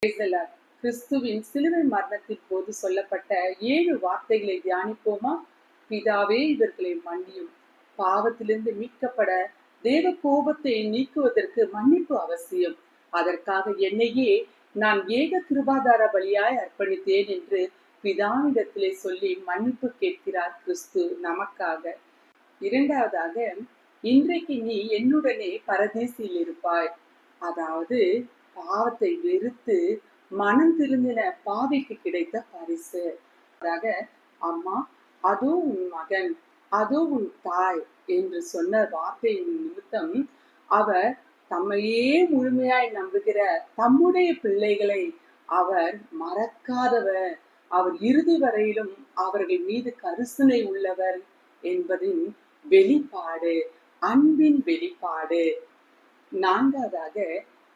கிறிஸ்துவின் சிலுவை மரணத்தின் போது சொல்லப்பட்ட 7 வார்த்தைகளை தியானிப்போமா? பிதாவே, இவர்களை மன்னியும். பாவத்திலிருந்து மீட்கப்பட தேவ கோபத்தை நீக்குவதற்கு மன்னிப்பு அவசியம். அதற்காக என்னையே நான் ஏக கிருபாதார பலியாய் அர்ப்பணித்தேன் என்று பிதாவிடத்திலே சொல்லி மன்னிப்பு கேட்கிறார் கிறிஸ்து நமக்காக. இரண்டாவதாக, இன்றைக்கு நீ என்னுடனே பரதீசில் இருப்பாய். அதாவது பாவத்தை வெறுத்து மனம் திருந்தின பாவிக்கு கிடைத்த பரிசு. அம்மா, அதோ உன் மகன், அதோ உன் தாய் என்று சொன்ன வார்த்தையின் நிமித்தம் அவர் தம்மையே முழுமையாய் நம்புகிற தம்முடைய பிள்ளைகளை அவர் மறக்காதவர், அவர் இறுதி வரையிலும் அவர்கள் மீது கரிசனை உள்ளவர் என்பதின் வெளிப்பாடு, அன்பின் வெளிப்பாடு. நான்காவதாக,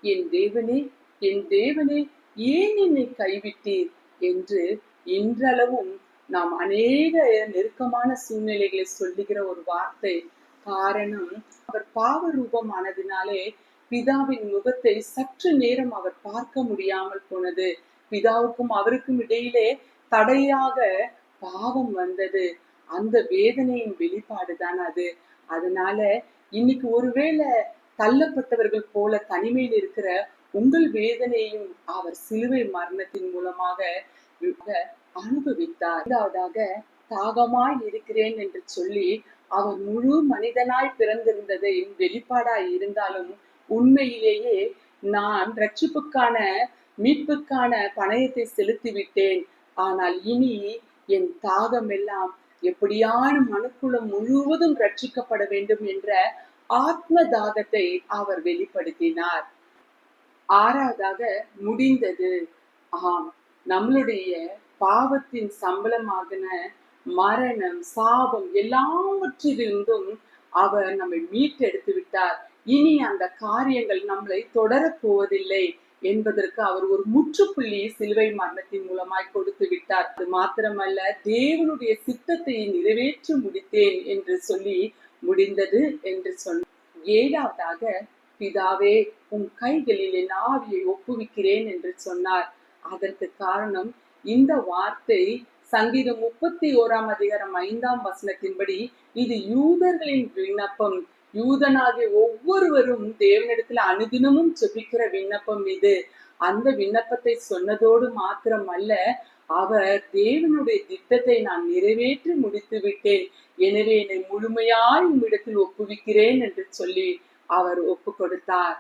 என் தேவனே, என் தேவனே, ஏன் என்னை கைவிட்டீர் என்று இன்றளவும் நாம் அநேக நெருக்கமான சூழ்நிலைகளை சொல்லுகிற ஒரு வார்த்தை. காரணம், அவர் பாவ ரூபமானதினாலே பிதாவின் முகத்தை சற்று நேரம் அவர் பார்க்க முடியாமல் போனது. பிதாவுக்கும் அவருக்கும் இடையிலே தடையாக பாவம் வந்தது. அந்த வேதனையின் வெளிப்பாடுதான் அது. அதனால இன்னைக்கு ஒருவேளை தள்ளப்பட்டவர்கள் போல தனிமையில் இருக்கிற உங்கள் வேதனையும் அவர் சிலுவை மரணத்தின் மூலமாக அனுபவித்தார். இரண்டாவதாக, தாகமாய் இருக்கிறேன் என்று சொல்லி அவர் முழு மனிதனாய் பிறந்திருந்ததை வெளிப்பாடாய் இருந்தாலும் உண்மையிலேயே நான் ரட்சிப்புக்கான மீட்புக்கான பணயத்தை செலுத்திவிட்டேன், ஆனால் இனி என் தாகம் எல்லாம் எப்படியான மனுக்குலம் முழுவதும் ரட்சிக்கப்பட வேண்டும் என்ற ஆத்ம தாகத்தை அவர் வெளிப்படுத்தினார். ஆறாவதாக, முடிந்தது. ஆம், நம்மளுடைய பாவத்தின் சம்பளமாகின மரணம், சாபம் எல்லாவற்றிலிருந்தும் அவர் நம்மை மீட்டெடுத்து விட்டார். இனி அந்த காரியங்கள் நம்மளை தொடரப் போவதில்லை என்பதற்கு அவர் ஒரு முற்றுப்புள்ளி சிலுவை மரணத்தின் மூலமாய் கொடுத்து விட்டார். அது மாத்திரமல்ல, தேவனுடைய சித்தத்தை நிறைவேற்றி முடித்தேன் என்று சொல்லி முடிந்தது என்று சொன்னார். ஏழாவதாக, பிதாவே, உன் கைகளில் என் ஆவியை ஒப்புவிக்கிறேன் என்று சொன்னார். அதற்கு காரணம், இந்த வார்த்தை சங்கீதம் 31:5 இது யூதர்களின் விண்ணப்பம். யூதனாகிய ஒவ்வொருவரும் தேவனிடத்தில் அனுதினமும் ஜெபிக்கிற விண்ணப்பம் இது. அந்த விண்ணப்பத்தை சொன்னதோடு மாத்திரமல்ல, அவர் தேவனுடைய திட்டத்தை நான் நிறைவேற்றி முடித்து விட்டேன், எனவே என்னை முழுமையாய் உம்மிடத்தில் ஒப்புவிக்கிறேன் என்று சொல்லி அவர் ஒப்பு கொடுத்தார்.